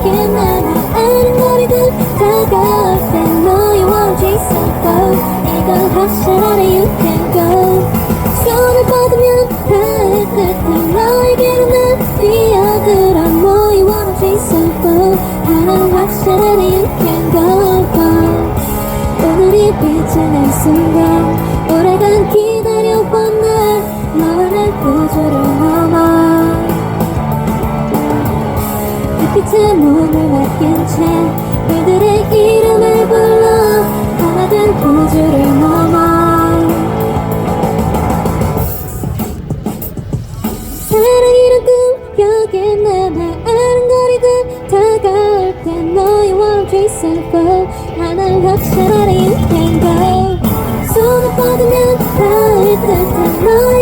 기억에 남아 아른거리듯 다가올 땐 너의 원지 있었고 이건 확실하네 you can go 손을 뻗으면 닿을 듯한 너에게로 난 뛰어들어 너의 원지 있었고 하나는 확실하네 you can go 오늘이 빛을 낸 순간 오래간 기다려본 날 너와 날 구조를 넘어 빛에 몸을 맡긴 채 그들의 이름을 불러 하나 된 우주를 넘어 사랑이란 꿈 여기에 남아 아른거리듯 다가올 땐 너의 원투 있었고 하나는 확실하네 you can go 손을 뻗으면 닿을 듯한 너의